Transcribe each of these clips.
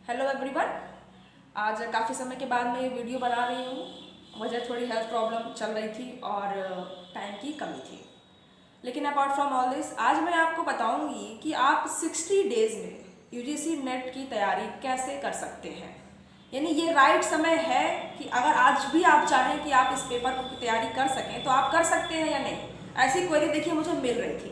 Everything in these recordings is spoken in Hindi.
Hello everyone. आज काफ़ी समय के बाद मैं ये वीडियो बना रही हूँ। वजह थोड़ी हेल्थ प्रॉब्लम चल रही थी और टाइम की कमी थी। लेकिन अपार्ट फ्रॉम ऑल दिस आज मैं आपको बताऊँगी कि आप 60 डेज़ में यूजीसी नेट की तैयारी कैसे कर सकते हैं। यानी ये राइट समय है कि अगर आज भी आप चाहें कि आप इस पेपर की तैयारी कर सकें तो आप कर सकते हैं या नहीं। ऐसी क्वेरी देखिए मुझे मिल रही थी,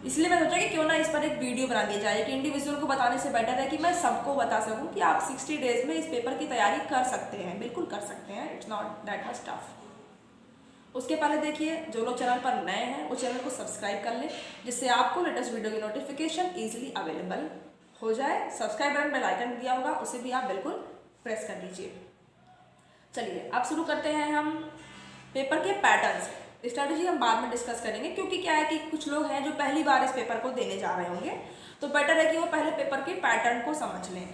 इसलिए मैं सोचा कि क्यों ना इस पर एक वीडियो बना दी जाए कि इंडिविजुअल को बताने से बेटर है कि मैं सबको बता सकूं कि आप 60 डेज में इस पेपर की तैयारी कर सकते हैं, बिल्कुल कर सकते हैं। It's not that much tough. उसके पहले देखिए, जो लोग चैनल पर नए हैं वो चैनल को सब्सक्राइब कर लें, जिससे आपको लेटेस्ट वीडियो की नोटिफिकेशन ईजिली अवेलेबल हो जाए। सब्सक्राइब बटन बेल आइकन दिया होगा, उसे भी आप बिल्कुल प्रेस कर दीजिए। चलिए अब शुरू करते हैं हम पेपर के पैटर्न से। स्ट्रैटेजी हम बाद में डिस्कस करेंगे, क्योंकि क्या है कि कुछ लोग हैं जो पहली बार इस पेपर को देने जा रहे होंगे, तो बेटर है कि वो पहले पेपर के पैटर्न को समझ लें।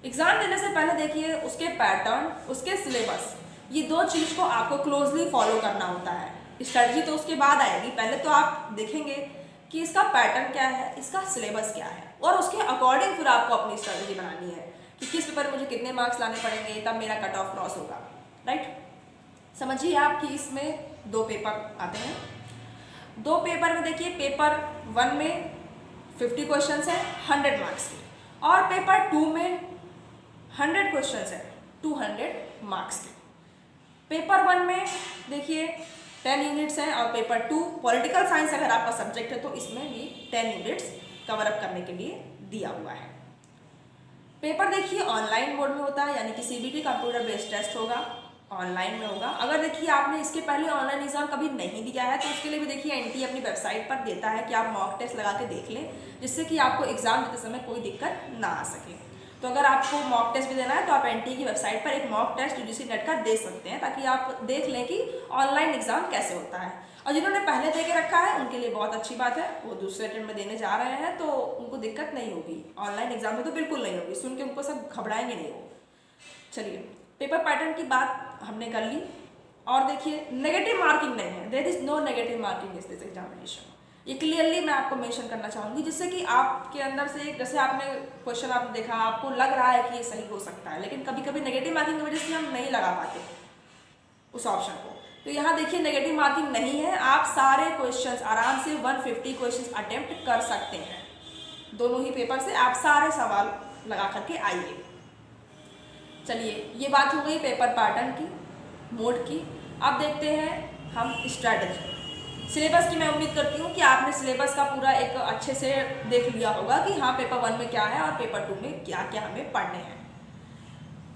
एग्जाम देने से पहले देखिए उसके पैटर्न, उसके सिलेबस, ये दो चीज़ को आपको क्लोजली फॉलो करना होता है। स्ट्रैटेजी तो उसके बाद आएगी, पहले तो आप देखेंगे कि इसका पैटर्न क्या है, इसका सिलेबस क्या है, और उसके अकॉर्डिंग फिर आपको अपनी स्ट्रैटेजी बनानी है कि किस पेपर में मुझे कितने मार्क्स लाने पड़ेंगे, तब मेरा कट ऑफ क्रॉस होगा। राइट, समझिए आप कि इसमें दो पेपर आते हैं। दो पेपर में देखिए, पेपर 1 में 50 क्वेश्चंस है 100 मार्क्स के, और पेपर 2 में 100 क्वेश्चंस है 200 मार्क्स के। पेपर 1 में देखिए 10 यूनिट्स हैं, और पेपर 2 पॉलिटिकल साइंस अगर आपका सब्जेक्ट है तो इसमें भी 10 यूनिट्स कवर अप करने के लिए दिया हुआ है। पेपर देखिए ऑनलाइन मोड में होता है, यानी कि सीबीटी कंप्यूटर बेस्ड टेस्ट होगा, ऑनलाइन में होगा। अगर देखिए आपने इसके पहले ऑनलाइन एग्जाम कभी नहीं दिया है तो उसके लिए भी देखिए एनटीए अपनी वेबसाइट पर देता है कि आप मॉक टेस्ट लगा के देख लें, जिससे कि आपको एग्जाम देते समय कोई दिक्कत ना आ सके। तो अगर आपको मॉक टेस्ट भी देना है तो आप एनटीए की वेबसाइट पर एक मॉक टेस्ट यूजीसी नेट का दे सकते हैं, ताकि आप देख लें कि ऑनलाइन एग्जाम कैसे होता है। और जिन्होंने पहले दे के रखा है उनके लिए बहुत अच्छी बात है, वो दूसरे अटेम्प्ट में देने जा रहे हैं तो उनको दिक्कत नहीं होगी। ऑनलाइन एग्जाम में तो बिल्कुल नहीं होगी, सुन के उनको सब घबराएंगे नहीं वो। चलिए, पेपर पैटर्न की बात हमने कर ली। और देखिए नेगेटिव मार्किंग नहीं है, there is no negative marking is this examination. ये क्लियरली मैं आपको मेंशन करना चाहूँगी, जिससे कि आपके अंदर से, जैसे आपने क्वेश्चन आपने देखा, आपको लग रहा है कि ये सही हो सकता है, लेकिन कभी कभी नेगेटिव मार्किंग की वजह से हम नहीं लगा पाते उस ऑप्शन को। तो यहाँ देखिए नेगेटिव मार्किंग नहीं है, आप सारे क्वेश्चंस आराम से 150 क्वेश्चंस अटेम्प्ट कर सकते हैं। दोनों ही पेपर से आप सारे सवाल लगा करके आइए। चलिए, ये बात हो गई पेपर पैटर्न की, मोड की। अब देखते हैं हम स्ट्रैटेजी। सिलेबस की मैं उम्मीद करती हूँ कि आपने सिलेबस का पूरा एक अच्छे से देख लिया होगा कि हाँ पेपर 1 में क्या है और पेपर 2 में क्या क्या हमें पढ़ने हैं।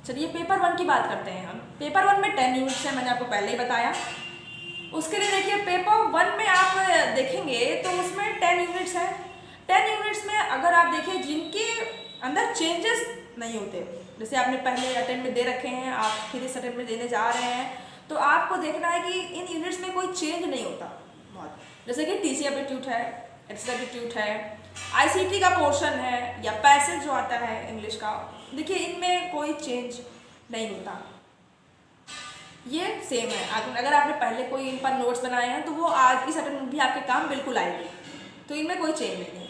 चलिए पेपर 1 की बात करते हैं हम। पेपर 1 में 10 यूनिट्स है, मैंने आपको पहले ही बताया। उसके लिए देखिए पेपर 1 में आप देखेंगे तो उसमें 10 यूनिट्स हैं। 10 यूनिट्स में अगर आप देखिए जिनके अंदर चेंजेस नहीं होते, जैसे आपने पहले अटेम्प्ट में दे रखे हैं, आप फिर इस अटेम्प्ट में देने जा रहे हैं, तो आपको देखना है कि इन यूनिट्स में कोई चेंज नहीं होता बहुत। जैसे कि टीसी एप्टीट्यूड है, एक्सेल एप्टीट्यूड है, आईसीटी का पोर्शन है, या पैसेज जो आता है इंग्लिश का, देखिए इनमें कोई चेंज नहीं होता, ये सेम है। अगर आपने पहले कोई इन पर नोट्स बनाए हैं तो वो आज इस अटेम्प्ट में भी आपके काम बिल्कुल आएंगे, तो इनमें कोई चेंज नहीं है।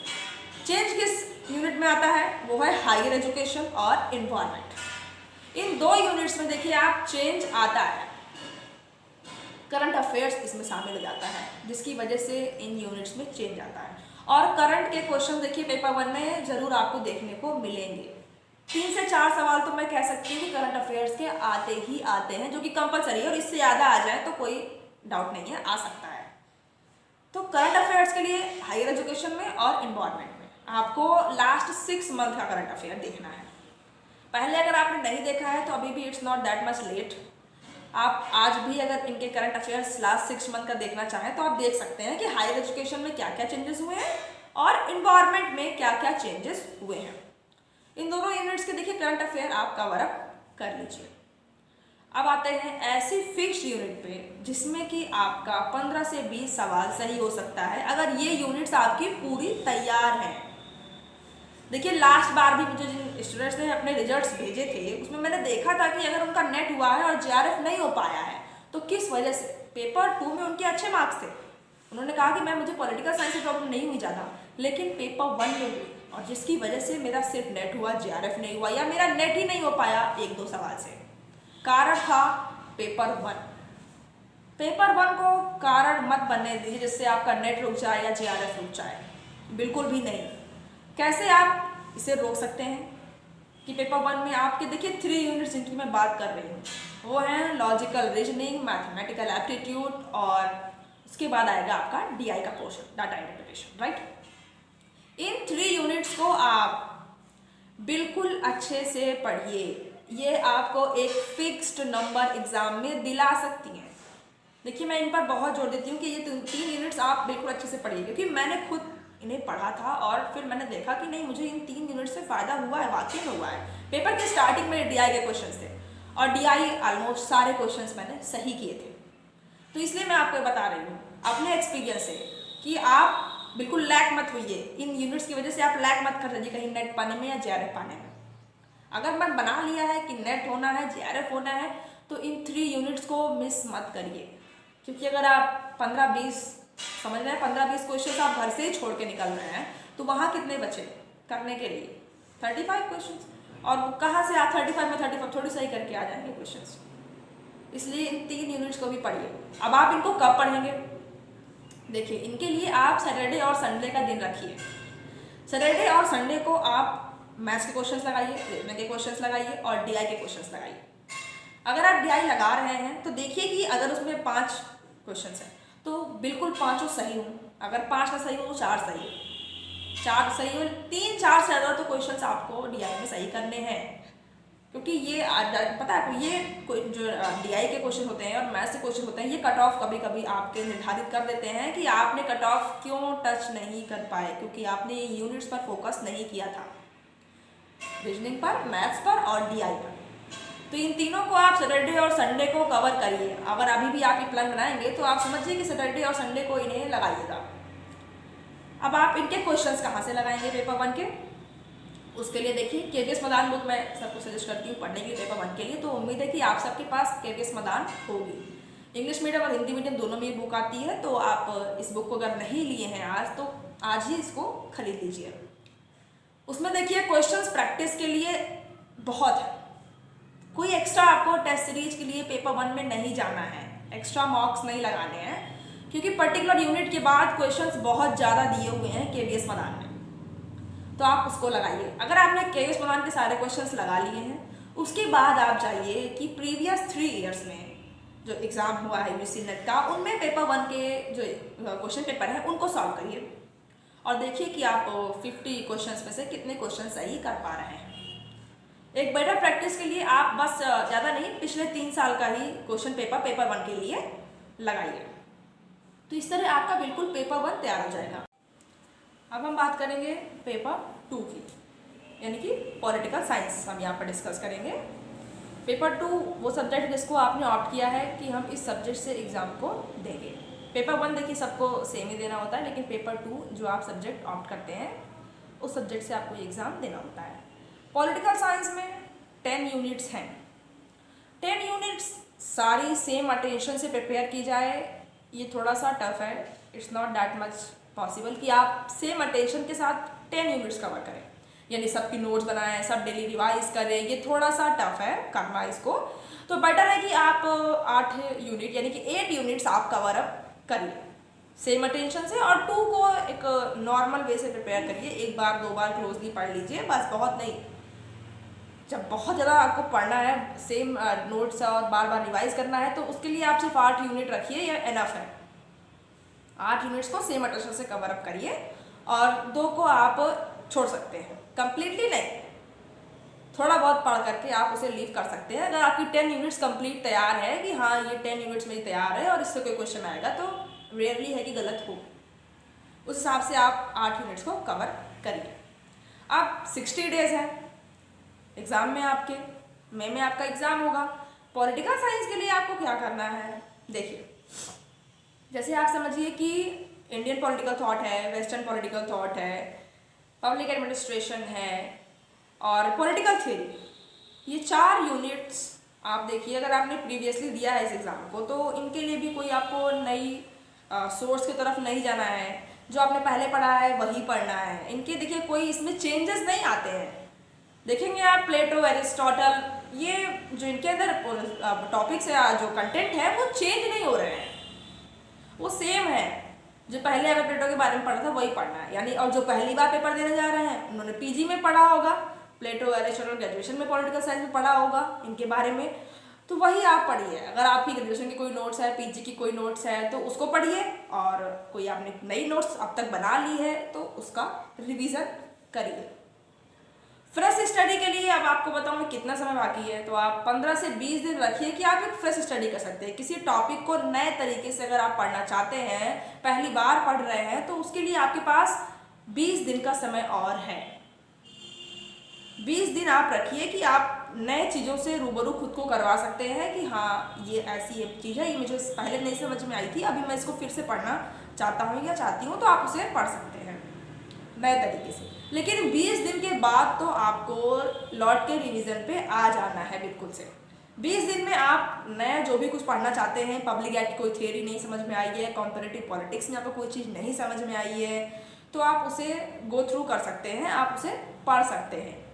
चेंज किस यूनिट में आता है, वो है हायर एजुकेशन और इन्वायरमेंट। इन दो यूनिट्स में देखिए आप चेंज आता है, करंट अफेयर्स इसमें शामिल हो जाता है, जिसकी वजह से इन यूनिट्स में चेंज आता है। और करंट के क्वेश्चन देखिए पेपर 1 में जरूर आपको देखने को मिलेंगे। 3 से 4 सवाल तो मैं कह सकती हूँ कि करंट अफेयर्स के आते ही आते हैं, जो कि कंपलसरी है, और इससे ज़्यादा आ जाए तो कोई डाउट नहीं है, आ सकता है। तो करंट अफेयर्स के लिए हायर एजुकेशन में और इन्वायरमेंट में आपको लास्ट 6 मंथ का करंट अफेयर देखना है। पहले अगर आपने नहीं देखा है तो अभी भी it's not that much late. आप आज भी अगर इनके करंट अफेयर्स लास्ट 6 मंथ का देखना चाहें तो आप देख सकते हैं कि हायर एजुकेशन में क्या क्या चेंजेस हुए हैं और इन्वायरमेंट में क्या क्या चेंजेस हुए हैं। इन दोनों यूनिट्स के देखिए करंट अफेयर आप कवर अप कर लीजिए। अब आते हैं ऐसी फिक्स्ड यूनिट पे जिसमें कि आपका 15 से 20 सवाल सही हो सकता है, अगर ये यूनिट्स आपकी पूरी तैयार हैं। देखिए लास्ट बार भी मुझे जिन स्टूडेंट्स ने अपने रिजल्ट्स भेजे थे उसमें मैंने देखा था कि अगर उनका नेट हुआ है और जेआरएफ नहीं हो पाया है तो किस वजह से। पेपर 2 में उनके अच्छे मार्क्स थे, उन्होंने कहा कि मैं मुझे पॉलिटिकल साइंस से प्रॉब्लम नहीं हुई ज़्यादा, लेकिन पेपर 1 में हुई। और जिसकी वजह से मेरा सिर्फ नेट हुआ, जेआरएफ नहीं हुआ, या मेरा नेट ही नहीं हो पाया 1-2 सवाल से। कारण था पेपर 1। पेपर 1 को कारण मत बनने दीजिए जिससे आपका नेट रुक जाए या जेआरएफ रुक जाए, बिल्कुल भी नहीं। कैसे आप इसे रोक सकते हैं कि पेपर 1 में आपके देखिए 3 यूनिट्स जिनकी मैं बात कर रही हूँ वो हैं लॉजिकल रीजनिंग, मैथमेटिकल एप्टीट्यूड, और उसके बाद आएगा आपका डीआई का पोर्शन, डाटा इंटरप्रिटेशन, राइट। इन 3 यूनिट्स को आप बिल्कुल अच्छे से पढ़िए, ये आपको एक फिक्स्ड नंबर एग्जाम में दिला सकती हैं। देखिए मैं इन पर बहुत जोर देती हूँ कि ये 3 यूनिट्स आप बिल्कुल अच्छे से पढ़िए, क्योंकि मैंने खुद इन्हें पढ़ा था और फिर मैंने देखा कि नहीं, मुझे इन 3 यूनिट से फ़ायदा हुआ है, वाकई में हुआ है। पेपर के स्टार्टिंग में डीआई के क्वेश्चंस थे और डीआई ऑलमोस्ट सारे क्वेश्चंस मैंने सही किए थे। तो इसलिए मैं आपको बता रही हूँ अपने एक्सपीरियंस से कि आप बिल्कुल लैक मत होइए, इन यूनिट्स की वजह से आप लैक मत कर दीजिए कहीं नेट पाने में या जेआरएफ पाने में। अगर मन बना लिया है कि नेट होना है, जेआरएफ होना है, तो इन 3 यूनिट्स को मिस मत करिए, क्योंकि अगर आप 15-20 समझ रहे हैं, 15-20 क्वेश्चन आप घर से ही छोड़ के निकल रहे हैं, तो वहाँ कितने बचे करने के लिए? 35 क्वेश्चन। और कहाँ से आप 35 में 35 थोड़ी सही करके आ जाएंगे क्वेश्चंस। इसलिए इन 3 यूनिट्स को भी पढ़िए। अब आप इनको कब पढ़ेंगे? देखिए, इनके लिए आप सैटरडे और संडे का दिन रखिए। सैटरडे और संडे को आप मैथ्स के क्वेश्चंस लगाइए, रीजनिंग के क्वेश्चंस लगाइए और डीआई के क्वेश्चंस लगाइए। अगर आप डीआई लगा रहे हैं तो देखिए कि अगर उसमें 5 क्वेश्चंस हैं तो बिल्कुल 5 सही हों। अगर 5 ना सही हो तो 4 सही हो, 4 सही हो, 3-4 से ज़्यादा तो क्वेश्चंस आपको डीआई में सही करने हैं, क्योंकि ये पता है आपको, ये जो डीआई के क्वेश्चन होते हैं और मैथ्स के क्वेश्चन होते हैं, ये कट ऑफ कभी कभी आपके निर्धारित कर देते हैं कि आपने कट ऑफ क्यों टच नहीं कर पाए, क्योंकि आपने यूनिट्स पर फोकस नहीं किया था, रीजनिंग पर, मैथ्स पर और डीआई पर। तो इन तीनों को आप सैटरडे और संडे को कवर करिए। अगर अभी भी आप ये प्लान बनाएंगे तो आप समझिए कि सैटरडे और संडे को इन्हें लगाइएगा। अब आप इनके क्वेश्चंस कहाँ से लगाएंगे पेपर 1 के? उसके लिए देखिए केवीएस मैदान बुक मैं सबको सजेस्ट करती हूँ पढ़ने के लिए पेपर 1 के लिए। तो उम्मीद है कि आप सबके पास केवीएस मैदान होगी। इंग्लिश मीडियम और हिंदी मीडियम दोनों में ये बुक आती है, तो आप इस बुक को अगर नहीं लिए हैं आज तो आज ही इसको खरीद लीजिए। उसमें देखिए क्वेश्चंस प्रैक्टिस के लिए बहुत है, कोई एक्स्ट्रा आपको टेस्ट सीरीज के लिए पेपर 1 में नहीं जाना है, एक्स्ट्रा मार्क्स नहीं लगाने हैं, क्योंकि पर्टिकुलर यूनिट के बाद क्वेश्चंस बहुत ज़्यादा दिए हुए हैं केवीएस मैदान में, तो आप उसको लगाइए। अगर आपने केवीएस मैदान के सारे क्वेश्चंस लगा लिए हैं, उसके बाद आप जाइए कि प्रीवियस 3 ईयर्स में जो एग्ज़ाम हुआ है यूजीसी नेट का, उनमें पेपर 1 के जो क्वेश्चन पेपर हैं उनको सॉल्व करिए और देखिए कि आप 50 क्वेश्चंस में से कितने क्वेश्चन सही कर पा रहे हैं। एक बेटर प्रैक्टिस के लिए आप बस ज़्यादा नहीं, पिछले 3 साल का ही क्वेश्चन पेपर 1 के लिए लगाइए, तो इस तरह आपका बिल्कुल पेपर 1 तैयार हो जाएगा। अब हम बात करेंगे पेपर 2 की, यानी कि पॉलिटिकल साइंस हम यहाँ पर डिस्कस करेंगे। पेपर 2 वो सब्जेक्ट जिसको आपने ऑप्ट किया है कि हम इस सब्जेक्ट से एग्ज़ाम को देंगे। पेपर 1 देखिए सबको सेम ही देना होता है, लेकिन पेपर 2 जो आप सब्जेक्ट ऑप्ट करते हैं उस सब्जेक्ट से आपको एग्ज़ाम देना होता है। पॉलिटिकल साइंस में 10 यूनिट्स हैं। 10 यूनिट्स सारी सेम अटेंशन से प्रिपेयर की जाए, ये थोड़ा सा टफ है। It's not that much possible कि आप सेम अटेंशन के साथ 10 यूनिट्स कवर करें, यानी सबकी नोट्स बनाएं, सब डेली रिवाइज करें, ये थोड़ा सा टफ है करना इसको। तो बेटर है कि आप 8 यूनिट यानी कि 8 यूनिट्स आप कवर अप करिए सेम अटेंशन से, और 2 को एक नॉर्मल वे से प्रिपेयर करिए, 1 बार 2 बार क्लोजली पढ़ लीजिए, बस बहुत नहीं। जब बहुत ज़्यादा आपको पढ़ना है, सेम नोट्स और बार बार रिवाइज करना है, तो उसके लिए आप सिर्फ 8 यूनिट रखिए, या एनफ है। 8 यूनिट्स को सेम अटेंशन से कवर अप करिए और 2 को आप छोड़ सकते हैं, कंप्लीटली नहीं, थोड़ा बहुत पढ़ करके आप उसे लीव कर सकते हैं। अगर आपकी 10 यूनिट्स कंप्लीट तैयार है कि हाँ ये 10 यूनिट्स मेरी तैयार है और इससे कोई क्वेश्चन आएगा, तो रेयरली है कि गलत हो, उस हिसाब से आप 8 यूनिट्स को कवर करिए। अब 60 डेज है एग्ज़ाम में, आपके मई में आपका एग्ज़ाम होगा। पॉलिटिकल साइंस के लिए आपको क्या करना है? देखिए, जैसे आप समझिए कि इंडियन पॉलिटिकल थॉट है, वेस्टर्न पॉलिटिकल थॉट है, पब्लिक एडमिनिस्ट्रेशन है और पॉलिटिकल थ्योरी, ये 4 यूनिट्स आप देखिए। अगर आपने प्रीवियसली दिया है इस एग्ज़ाम को, तो इनके लिए भी कोई आपको नई सोर्स की तरफ नहीं जाना है जो आपने पहले पढ़ा है वही पढ़ना है। इनके देखिए कोई इसमें चेंजेस नहीं आते हैं। देखेंगे आप प्लेटो, एरिस्टोटल, ये जो इनके अंदर टॉपिक्स है, जो कंटेंट है वो चेंज नहीं हो रहे हैं, वो सेम है। जो पहले हमें प्लेटो के बारे में पढ़ा था वही पढ़ना है यानी। और जो पहली बार पेपर देने जा रहे हैं उन्होंने पीजी में पढ़ा होगा प्लेटो, एरिस्टोटल, ग्रेजुएशन में पॉलिटिकल साइंस में पढ़ा होगा इनके बारे में, तो वही आप पढ़िए। अगर आपकी ग्रेजुएशन की कोई नोट्स है, पीजी की कोई नोट्स है तो उसको पढ़िए, और कोई आपने नई नोट्स अब तक बना ली है तो उसका रिवीजन करिए। फ्रेश स्टडी के लिए अब आपको बताऊँ मैं कितना समय बाकी है, तो आप 15 से 20 दिन रखिए कि आप एक फ्रेश स्टडी कर सकते हैं। किसी टॉपिक को नए तरीके से अगर आप पढ़ना चाहते हैं, पहली बार पढ़ रहे हैं, तो उसके लिए आपके पास 20 दिन का समय और है। 20 दिन आप रखिए कि आप नए चीज़ों से रूबरू खुद को करवा सकते हैं कि हाँ ये ऐसी एक चीज़ है, ये मुझे पहले नहीं समझ में आई थी, अभी मैं इसको फिर से पढ़ना चाहता हूँ या चाहती हूँ, तो आप उसे पढ़ सकते हैं नए तरीके से। लेकिन 20 दिन के बाद तो आपको लौट के रिवीजन पे आ जाना है बिल्कुल से। 20 दिन में आप नया जो भी कुछ पढ़ना चाहते हैं, पब्लिक एक्ट की कोई थियरी नहीं समझ में आई है, कॉम्परेटिव पॉलिटिक्स में आपको कोई चीज़ नहीं समझ में आई है, तो आप उसे गो थ्रू कर सकते हैं, आप उसे पढ़ सकते हैं।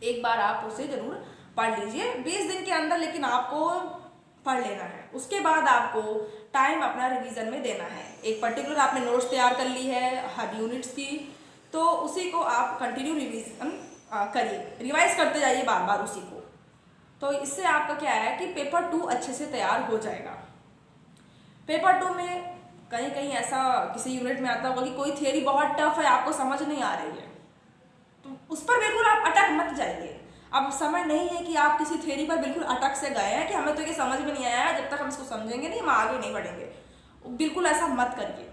एक बार आप उसे ज़रूर पढ़ लीजिए 20 दिन के अंदर, लेकिन आपको पढ़ लेना है। उसके बाद आपको टाइम अपना रिवीजन में देना है। एक पर्टिकुलर आपने नोट्स तैयार कर ली है हर यूनिट्स की, तो उसी को आप कंटिन्यू रिवीजन करिए, रिवाइज करते जाइए बार बार उसी को। तो इससे आपका क्या है कि पेपर 2 अच्छे से तैयार हो जाएगा। पेपर 2 में कहीं कहीं ऐसा किसी यूनिट में आता होगा कि कोई थियरी बहुत टफ है, आपको समझ नहीं आ रही है, तो उस पर बिल्कुल आप अटक मत जाइए। अब समय नहीं है कि आप किसी थ्योरी पर बिल्कुल अटक से गए हैं कि हमें तो ये समझ में नहीं आया, जब तक हम इसको समझेंगे नहीं हम आगे नहीं बढ़ेंगे। बिल्कुल ऐसा मत करिए।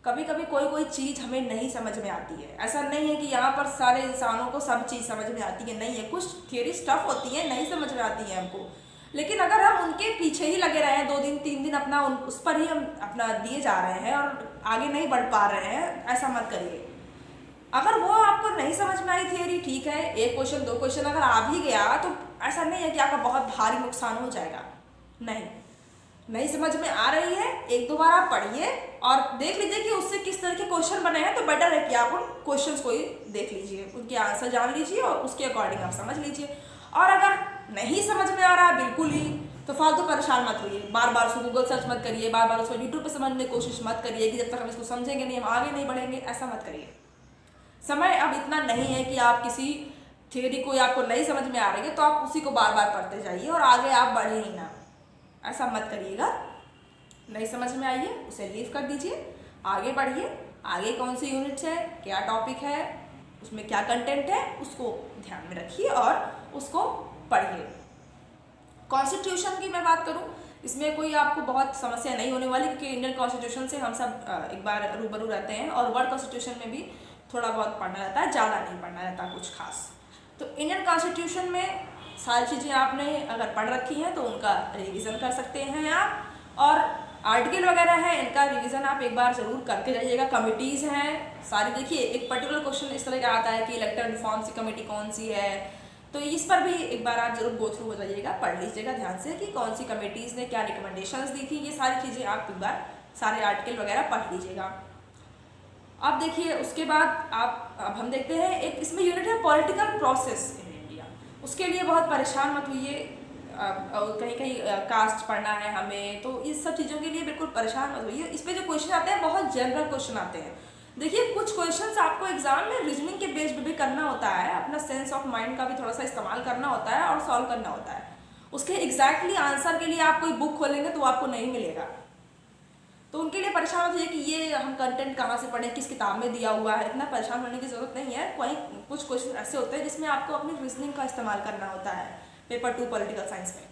कभी कभी कोई कोई चीज़ हमें नहीं समझ में आती है, ऐसा नहीं है कि यहाँ पर सारे इंसानों को सब चीज़ समझ में आती है, नहीं है। कुछ थियरी टफ होती है, नहीं समझ में आती है हमको, लेकिन अगर हम उनके पीछे ही लगे रहे हैं 2 दिन 3 दिन अपना उस पर ही हम अपना दिए जा रहे हैं और आगे नहीं बढ़ पा रहे हैं, ऐसा मत करिए। अगर वो आपको नहीं समझ में आई थियरी, ठीक है, 1 क्वेश्चन 2 क्वेश्चन अगर आ भी गया तो ऐसा नहीं है कि आपका बहुत भारी नुकसान हो जाएगा। नहीं समझ में आ रही है, 1-2 बार आप पढ़िए और देख लीजिए कि उससे किस तरह के क्वेश्चन बने हैं, तो बेटर है कि आप उन क्वेश्चंस को ही देख लीजिए, उनके आंसर जान लीजिए और उसके अकॉर्डिंग आप समझ लीजिए। और अगर नहीं समझ में आ रहा है बिल्कुल ही, तो फालतू परेशान मत होइए, बार बार उसको गूगल सर्च मत करिए, बार बार उसको यूट्यूब पर समझने की कोशिश मत करिए कि जब तक हम इसको समझेंगे नहीं हम आगे नहीं बढ़ेंगे, ऐसा मत करिए। समय अब इतना नहीं है कि आप किसी थियरी को आपको नहीं समझ में आ रही है तो आप उसी को बार बार पढ़ते जाइए और आगे आप बढ़े ही ना, ऐसा मत करिएगा। नहीं समझ में आई है उसे लीव कर दीजिए, आगे बढ़िए। आगे कौन सी यूनिट्स है, क्या टॉपिक है, उसमें क्या कंटेंट है, उसको ध्यान में रखिए और उसको पढ़िए। कॉन्स्टिट्यूशन की मैं बात करूँ, इसमें कोई आपको बहुत समस्या नहीं होने वाली, क्योंकि इंडियन कॉन्स्टिट्यूशन से हम सब एक बार रूबरू रहते हैं और वर्ल्ड कॉन्स्टिट्यूशन में भी थोड़ा बहुत पढ़ना रहता है, ज़्यादा नहीं पढ़ना रहता कुछ खास। तो इंडियन कॉन्स्टिट्यूशन में सारी चीज़ें आपने अगर पढ़ रखी हैं तो उनका रिवीजन कर सकते हैं आप, और आर्टिकल वगैरह है इनका रिवीजन आप एक बार ज़रूर करके जाइएगा। कमिटीज़ हैं सारी, देखिए एक पर्टिकुलर क्वेश्चन इस तरह का आता है कि इलेक्टेड रिफॉर्म्स की कमेटी कौन सी है, तो इस पर भी एक बार आप जरूर गो थ्रू हो जाइएगा, पढ़ लीजिएगा ध्यान से कि कौन सी कमेटीज़ ने क्या रिकमेंडेशंस दी थी, ये सारी चीज़ें आप एक बार सारे आर्टिकल वगैरह पढ़ लीजिएगा। अब देखिए उसके बाद अब हम देखते हैं एक इसमें यूनिट है पॉलिटिकल प्रोसेस इन इंडिया। उसके लिए बहुत परेशान मत होइए, कहीं कहीं कास्ट पढ़ना है हमें, तो इस सब चीज़ों के लिए बिल्कुल परेशान मत होइए। इस पर जो क्वेश्चन आते हैं बहुत जनरल क्वेश्चन आते हैं। देखिए कुछ क्वेश्चंस आपको एग्जाम में रीजनिंग के बेस पे भी करना होता है, अपना सेंस ऑफ माइंड का भी थोड़ा सा इस्तेमाल करना होता है और सॉल्व करना होता है। उसके एग्जैक्टली आंसर के लिए आप कोई बुक खोलेंगे तो आपको नहीं मिलेगा, तो उनके लिए परेशान होती है कि ये हम कंटेंट कहाँ से पढ़ें, किस किताब में दिया हुआ है। इतना परेशान होने की ज़रूरत नहीं है। कोई कुछ क्वेश्चन ऐसे होते हैं जिसमें आपको अपनी रीजनिंग का इस्तेमाल करना होता है पेपर 2 पॉलिटिकल साइंस में।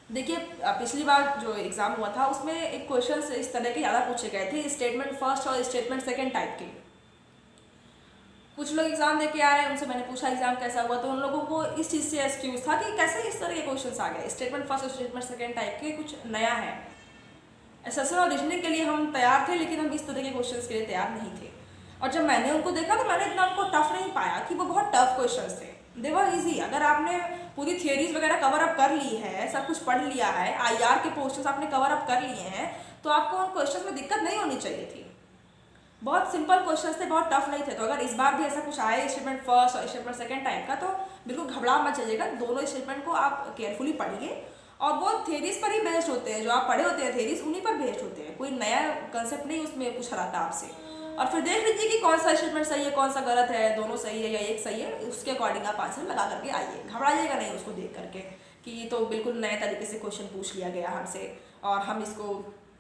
देखिए पिछली बार जो एग्ज़ाम हुआ था उसमें एक क्वेश्चन इस तरह के ज़्यादा पूछे गए थे, स्टेटमेंट फर्स्ट और स्टेटमेंट सेकेंड टाइप के। कुछ लोग एग्जाम दे के आए, उनसे मैंने पूछा एग्जाम कैसा हुआ, तो उन लोगों को इस चीज़ से एक्सक्यूज था कि कैसे इस तरह के क्वेश्चन आ गए, स्टेटमेंट फर्स्ट और स्टेटमेंट सेकेंड टाइप के, कुछ नया है। एसएससी और रीजनिंग के लिए हम तैयार थे, लेकिन हम इस तरह के क्वेश्चंस के लिए तैयार नहीं थे। और जब मैंने उनको देखा तो मैंने इतना उनको टफ नहीं पाया कि वो बहुत टफ क्वेश्चंस थे, दे वर इजी। अगर आपने पूरी थियरीज वगैरह कवर अप कर ली है, सब कुछ पढ़ लिया है, आईआर के पोर्शंस आपने कवर अप कर लिए हैं, तो आपको उन क्वेश्चंस में दिक्कत नहीं होनी चाहिए थी। बहुत सिंपल क्वेश्चन थे, बहुत टफ नहीं थे। तो अगर इस बार भी ऐसा कुछ आए स्टेटमेंट फर्स्ट और स्टेटमेंट सेकंड टाइप का, तो बिल्कुल घबरा मत जाइएगा। दोनों स्टेटमेंट को आप केयरफुली पढ़िए, और वो थेरीज पर ही बेस्ड होते हैं। जो आप पढ़े होते हैं थेरीज, उन्हीं पर बेस्ड होते हैं। कोई नया कंसेप्ट नहीं उसमें पूछा जाता आपसे। और फिर देख लीजिए कि कौन सा स्टेटमेंट सही है, कौन सा गलत है, दोनों सही है या एक सही है, उसके अकॉर्डिंग आप आंसर लगा करके आइए। घबराइएगा नहीं उसको देख करके कि ये तो बिल्कुल नए तरीके से क्वेश्चन पूछ लिया गया हमसे और हम इसको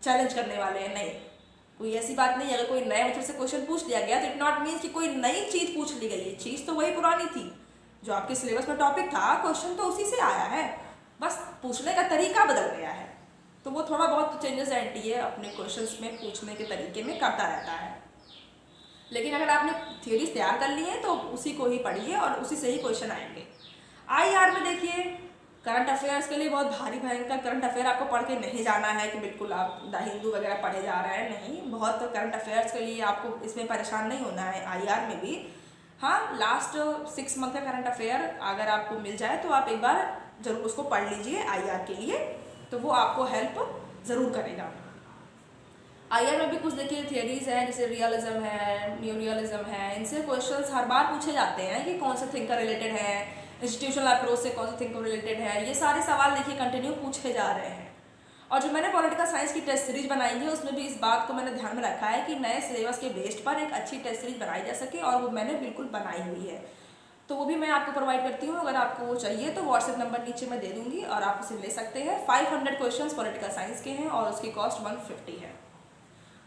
चैलेंज करने वाले हैं। नहीं, कोई ऐसी बात नहीं है। अगर कोई नए मेथड से क्वेश्चन पूछ लिया गया तो इट नॉट मीन्स कि कोई नई चीज़ पूछ ली गई है। चीज़ तो वही पुरानी थी, जो आपके सिलेबस में टॉपिक था, क्वेश्चन तो उसी से आया है, बस पूछने का तरीका बदल गया है। तो वो थोड़ा बहुत चेंजेस एंटी है अपने क्वेश्चंस में पूछने के तरीके में करता रहता है। लेकिन अगर आपने थ्योरीज तैयार कर ली है तो उसी को ही पढ़िए और उसी से ही क्वेश्चन आएंगे। IR में देखिए, करंट अफेयर्स के लिए बहुत भारी भयंकर करंट अफेयर आपको पढ़ के नहीं जाना है कि बिल्कुल आप द हिंदू वगैरह पढ़े जा रहे हैं। नहीं, बहुत करंट अफेयर्स के लिए आपको इसमें परेशान नहीं होना है। IR में भी हाँ, लास्ट 6 मंथ का करंट अफेयर अगर आपको मिल जाए तो आप एक बार जरूर उसको पढ़ लीजिए IR के लिए, तो वो आपको हेल्प ज़रूर करेगा। IR में भी कुछ देखिए थियरीज हैं, जैसे रियलिज्म है, न्यू रियलिज्म है। इनसे क्वेश्चंस हर बार पूछे जाते हैं कि कौन से थिंकर रिलेटेड है, इंस्टीट्यूशनल अप्रोच से कौन से थिंकर रिलेटेड है। ये सारे सवाल देखिए कंटिन्यू पूछे जा रहे हैं। और जो मैंने पॉलिटिकल साइंस की टेस्ट सीरीज बनाई है उसमें भी इस बात को मैंने ध्यान में रखा है कि नए सिलेबस के बेस्ड पर एक अच्छी टेस्ट सीरीज बनाई जा सके, और वो मैंने बिल्कुल बनाई हुई है। तो वो भी मैं आपको प्रोवाइड करती हूँ। अगर आपको वो चाहिए तो व्हाट्सएप नंबर नीचे मैं दे दूँगी और आप उसे ले सकते हैं। 500 क्वेश्चन पॉलिटिकल साइंस के हैं और उसकी कॉस्ट 150 है।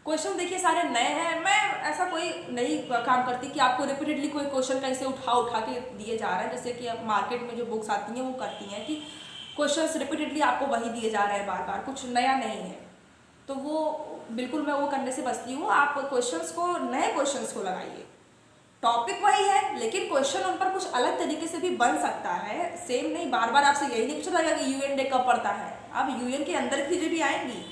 क्वेश्चन देखिए सारे नए हैं। मैं ऐसा कोई नहीं काम करती कि आपको रिपीटेडली कोई क्वेश्चन कहीं से उठा के दिए जा रहे हैं, जैसे कि अब मार्केट में जो बुक्स आती हैं वो करती हैं कि क्वेश्चंस रिपीटेडली आपको वही दिए जा रहे हैं बार बार, कुछ नया नहीं है। तो वो बिल्कुल मैं वो करने से बचती हूँ। आप क्वेश्चंस को, नए क्वेश्चंस को लगाइए। टॉपिक वही है लेकिन क्वेश्चन उन पर कुछ अलग तरीके से भी बन सकता है, सेम नहीं। बार बार आपसे यही नहीं पूछा जाएगा कि UN डे कब पड़ता है। अब UN के अंदर की चीज़ें भी आएंगी।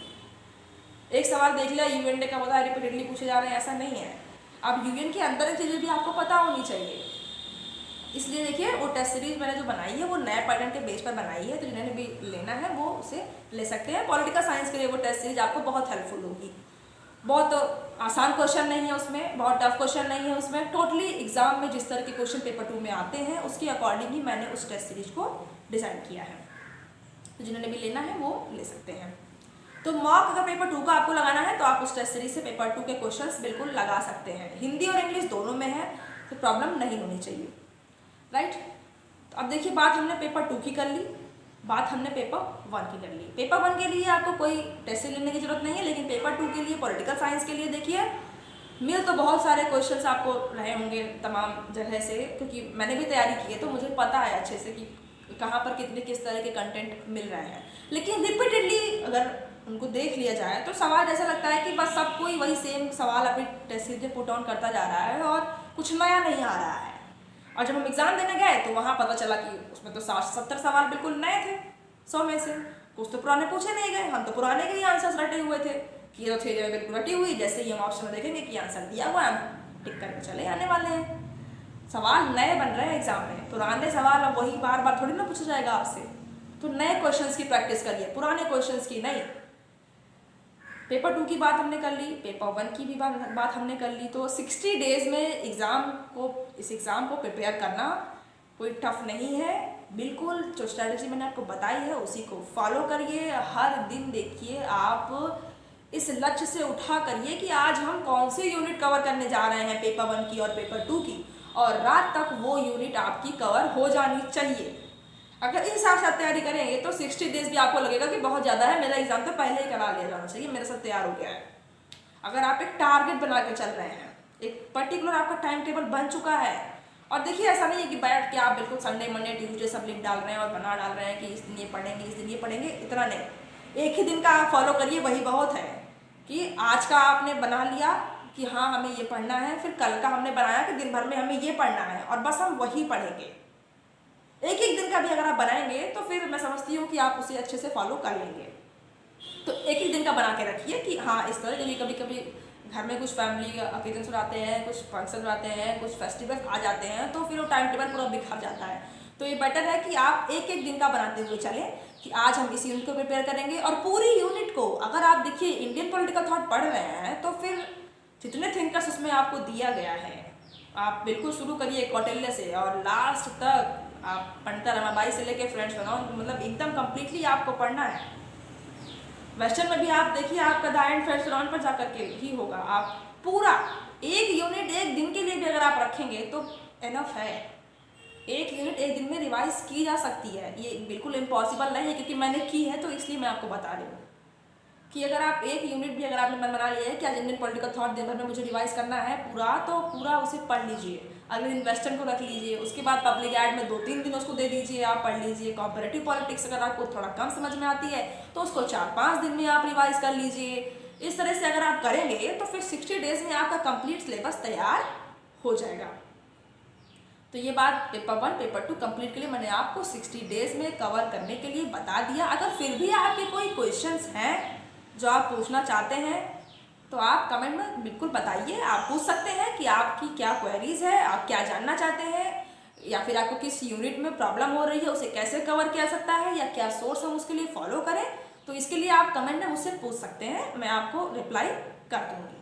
एक सवाल देख लिया UN डे कब होता है, रिपीटेडली पूछे जा रहे हैं, ऐसा नहीं है। अब UN के अंदर की चीज़ें भी आपको पता होनी चाहिए। इसलिए देखिए वो टेस्ट सीरीज मैंने जो बनाई है वो नए पैटर्न के बेस पर बनाई है, तो जिन्हें भी लेना है वो उसे ले सकते हैं। पॉलिटिकल साइंस के लिए वो टेस्ट सीरीज आपको बहुत हेल्पफुल होगी। बहुत आसान क्वेश्चन नहीं है उसमें, बहुत टफ क्वेश्चन नहीं है उसमें। टोटली एग्जाम में जिस तरह के क्वेश्चन पेपर 2 में आते हैं उसके अकॉर्डिंग ही मैंने उस टेस्ट सीरीज को डिज़ाइन किया है। तो जिन्होंने भी लेना है वो ले सकते हैं। तो मॉक अगर पेपर 2 का आपको लगाना है तो आप उस टेस्ट सीरीज से पेपर 2 के क्वेश्चंस बिल्कुल लगा सकते हैं। हिंदी और इंग्लिश दोनों में है, तो प्रॉब्लम नहीं होनी चाहिए, राइट। तो अब देखिए बात हमने पेपर 2 की कर ली, बात हमने पेपर 1 की कर ली। पेपर 1 के लिए आपको कोई टेस्ट लेने की जरूरत नहीं है, लेकिन पेपर 2 के लिए पॉलिटिकल साइंस के लिए देखिए मिल तो बहुत सारे क्वेश्चंस आपको रहे होंगे तमाम जगह से, क्योंकि मैंने भी तैयारी की है तो मुझे पता है अच्छे से कि कहाँ पर कितने किस तरह के कंटेंट मिल रहे हैं। लेकिन रिपीटेडली अगर उनको देख लिया जाए तो सवाल ऐसा लगता है कि बस सब कोई वही सेम सवाल अपनी टेस्ट सीरीज में पुट ऑन करता जा रहा है और कुछ नया नहीं आ रहा है। और जब हम एग्ज़ाम देने गए तो वहाँ पता चला कि उसमें तो 60-70 सवाल बिल्कुल नए थे 100 में से। कुछ तो पुराने पूछे नहीं गए, हम तो पुराने के ही आंसर्स रटे हुए थे कि ये तो थे बिल्कुल रटी हुई। जैसे ही हम ऑप्शन में देखेंगे कि आंसर दिया हुआ है, हम टिक करके चले आने वाले हैं। सवाल नए बन रहे हैं एग्जाम में, पुराने सवाल अब वही बार बार थोड़ी ना पूछा जाएगा आपसे। तो नए क्वेश्चंस की प्रैक्टिस करिए, पुराने क्वेश्चंस की नहीं। पेपर 2 की बात हमने कर ली, पेपर 1 की भी बात हमने कर ली। तो 60 डेज में इस एग्ज़ाम को प्रिपेयर करना कोई टफ नहीं है। बिल्कुल जो स्ट्रैटेजी मैंने आपको बताई है उसी को फॉलो करिए। हर दिन देखिए आप इस लक्ष्य से उठा करिए कि आज हम कौन से यूनिट कवर करने जा रहे हैं पेपर 1 की और पेपर 2 की, और रात तक वो यूनिट आपकी कवर हो जानी चाहिए। अगर इस हिसाब से आप तैयारी करेंगे तो 60 डेज भी आपको लगेगा कि बहुत ज़्यादा है, मेरा एग्जाम तो पहले ही करा लिया जाना चाहिए, मेरे साथ तैयार हो गया है। अगर आप एक टारगेट बना के चल रहे हैं, एक पर्टिकुलर आपका टाइम टेबल बन चुका है, और देखिए ऐसा नहीं है कि बैठ के आप बिल्कुल संडे मंडे ट्यूसडे सब लिख डाल रहे हैं और बना डाल रहे हैं कि इस दिन ये पढ़ेंगे इस दिन ये पढ़ेंगे, इतना नहीं। एक ही दिन का आप फॉलो करिए, वही बहुत है। कि आज का आपने बना लिया कि हाँ हमें ये पढ़ना है, फिर कल का हमने बनाया कि दिन भर में हमें ये पढ़ना है, और बस हम वही पढ़ेंगे। एक एक दिन का भी अगर आप बनाएंगे तो फिर मैं समझती हूँ कि आप उसे अच्छे से फॉलो कर लेंगे। तो एक एक दिन का बना के रखिए कि हाँ इस तरह के लिए कभी कभी घर में कुछ फैमिली ओकेजन्स आते हैं, कुछ फंक्शन आते हैं, कुछ फेस्टिवल्स आ जाते हैं, तो फिर वो टाइम टेबल पूरा बिखर जाता है। तो ये बेटर है कि आप एक एक दिन का बनाते हुए चलें कि आज हम इस यूनिट को प्रिपेयर करेंगे। और पूरी यूनिट को अगर आप देखिए इंडियन पॉलिटिकल थॉट पढ़ रहे हैं तो फिर जितने थिंकर्स उसमें आपको दिया गया है, आप बिल्कुल शुरू करिए कौटिल्य से और लास्ट तक आप पंडिता रमाबाई से लेके फ्रेंड्स बनाओ, मतलब एकदम कंप्लीटली आपको पढ़ना है। वेस्टर्न में भी आप देखिए, आपका द एंड फेल्स राउंड पर जाकर के ही होगा। आप पूरा एक यूनिट एक दिन के लिए भी अगर आप रखेंगे तो एनफ है। एक यूनिट एक दिन में रिवाइज की जा सकती है, ये बिल्कुल इम्पॉसिबल नहीं है, क्योंकि मैंने की है तो इसलिए मैं आपको बता रही हूँ कि अगर आप एक यूनिट भी अगर आपने मन बना लिया है कि आज इंडियन पॉलिटिकल थॉट दिन भर में मुझे रिवाइज करना है पूरा, तो पूरा उसे पढ़ लीजिए। अगले दिन वेस्टर्न को रख लीजिए, उसके बाद पब्लिक एड में 2-3 दिन उसको दे दीजिए, आप पढ़ लीजिए। कॉम्परेटिव पॉलिटिक्स अगर आपको थोड़ा कम समझ में आती है तो उसको 4-5 दिन में आप रिवाइज कर लीजिए। इस तरह से अगर आप करेंगे तो फिर 60 डेज में आपका कंप्लीट सिलेबस तैयार हो जाएगा। तो ये बात पेपर 1 पेपर 2 कंप्लीट के लिए मैंने आपको 60 डेज में कवर करने के लिए बता दिया। अगर फिर भी आपके कोई क्वेश्चंस हैं जो आप पूछना चाहते हैं तो आप कमेंट में बिल्कुल बताइए। आप पूछ सकते हैं कि आपकी क्या क्वेरीज है, आप क्या जानना चाहते हैं, या फिर आपको किस यूनिट में प्रॉब्लम हो रही है, उसे कैसे कवर किया सकता है, या क्या सोर्स हम उसके लिए फॉलो करें। तो इसके लिए आप कमेंट में मुझसे पूछ सकते हैं, मैं आपको रिप्लाई कर दूँगी।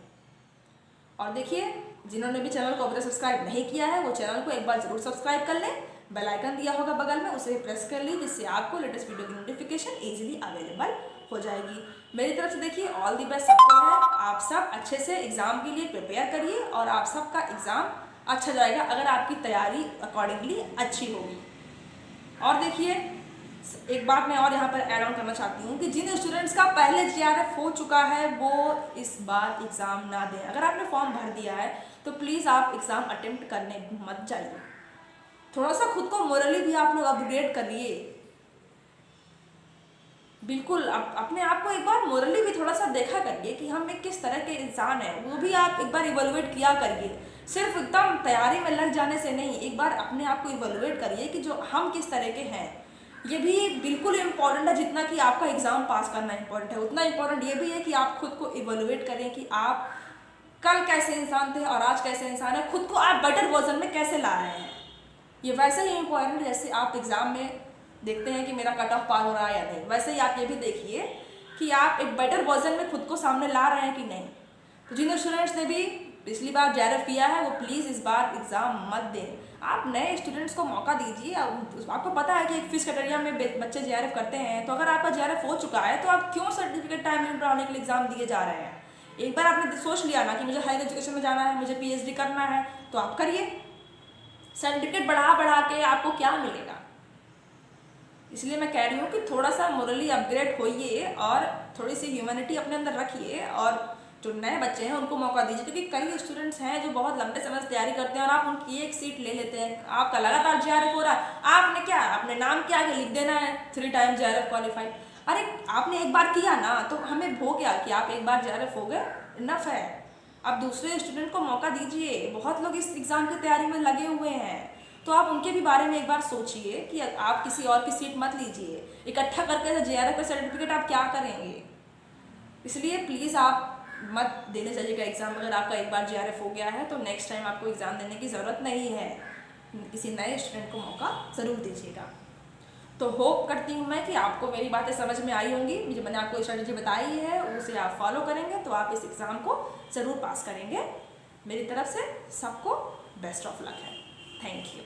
और देखिए, जिन्होंने भी चैनल को अभी तक सब्सक्राइब नहीं किया है वो चैनल को एक बार जरूर सब्सक्राइब कर लें। बेल आइकन दिया होगा बगल में, उसे प्रेस कर लीजिए, जिससे आपको लेटेस्ट वीडियो की नोटिफिकेशन इजीली अवेलेबल हो जाएगी। मेरी तरफ से देखिए ऑल दी बेस्ट सबको है। आप सब अच्छे से एग्जाम के लिए प्रिपेयर करिए और आप सबका एग्जाम अच्छा जाएगा अगर आपकी तैयारी अकॉर्डिंगली अच्छी होगी। और देखिए, एक बात मैं और यहाँ पर ऐड ऑन करना चाहती हूँ कि जिन स्टूडेंट्स का पहले जीआरएफ हो चुका है वो इस बार एग्ज़ाम ना दें। अगर आपने फॉर्म भर दिया है तो प्लीज़ आप एग्ज़ाम अटेम्प्ट करने मत जाइए। थोड़ा सा खुद को मोरली भी आप लोग अपग्रेड करिए। बिल्कुल अपने आप को एक बार मोरली भी थोड़ा सा देखा करिए कि हम एक किस तरह के इंसान हैं, वो भी आप एक बार इवेलुएट किया करिए। सिर्फ एकदम तैयारी में लग जाने से नहीं, एक बार अपने आप को इवेलुएट करिए कि जो हम किस तरह के हैं। ये भी बिल्कुल इम्पॉर्टेंट है, जितना कि आपका एग्ज़ाम पास करना इम्पॉर्टेंट है उतना इम्पॉर्टेंट ये भी है कि आप खुद को इवेलुएट करें कि आप कल कैसे इंसान थे और आज कैसे इंसान है। खुद को आप बेटर वर्जन में कैसे ला रहे हैं, ये वैसे ही इम्पॉर्टेंट है जैसे आप एग्ज़ाम में देखते हैं कि मेरा कट ऑफ पार हो रहा है या नहीं, वैसे ही आप ये भी देखिए कि आप एक बेटर वर्जन में खुद को सामने ला रहे हैं कि नहीं। तो जिन स्टूडेंट्स ने भी पिछली बार जेआरएफ किया है वो प्लीज़ इस बार एग्ज़ाम मत दें। आप नए स्टूडेंट्स को मौका दीजिए। आपको पता है कि एक फिक्स क्राइटेरिया में बच्चे जेआरएफ करते हैं, तो अगर आपका जेआरएफ हो चुका है तो आप क्यों सर्टिफिकेट टाइम लिमिट बढ़ाने के लिए एग्ज़ाम दिए जा रहे हैं। एक बार आपने सोच लिया ना कि मुझे हायर एजुकेशन में जाना है, मुझे पीएचडी करना है, तो आप करिए। सर्टिफिकेट बढ़ा के आपको क्या मिलेगा। इसलिए मैं कह रही हूँ कि थोड़ा सा मोरली अपग्रेड होइए और थोड़ी सी ह्यूमैनिटी अपने अंदर रखिए और जो नए बच्चे हैं उनको मौका दीजिए। क्योंकि कई स्टूडेंट्स हैं जो बहुत लंबे समय से तैयारी करते हैं और आप उनकी एक सीट ले लेते हैं। आपका लगातार जेआरएफ हो रहा है, आपने क्या अपने नाम के आगे लिख देना है 3 टाइम जेआरएफ क्वालिफाइड। अरे आपने एक बार किया ना तो हमें हो गया कि आप एक बार जेआरएफ हो गए, इनफ है। अब दूसरे स्टूडेंट को मौका दीजिए। बहुत लोग इस एग्ज़ाम की तैयारी में लगे हुए हैं, तो आप उनके भी बारे में एक बार सोचिए कि आप किसी और की सीट मत लीजिए। इकट्ठा करके जेआरएफ का सर्टिफिकेट आप क्या करेंगे। इसलिए प्लीज़ आप मत देने जाइएगा एग्ज़ाम। अगर आपका एक बार जेआरएफ हो गया है तो नेक्स्ट टाइम आपको एग्ज़ाम देने की ज़रूरत नहीं है। किसी नए स्टूडेंट को मौका ज़रूर दीजिएगा। तो होप करती हूँ मैं कि आपको मेरी बातें समझ में आई होंगी। जो मैंने आपको स्ट्रेटजी बताई है उसे आप फॉलो करेंगे तो आप इस एग्ज़ाम को ज़रूर पास करेंगे। मेरी तरफ से सबको बेस्ट ऑफ लक है। Thank you.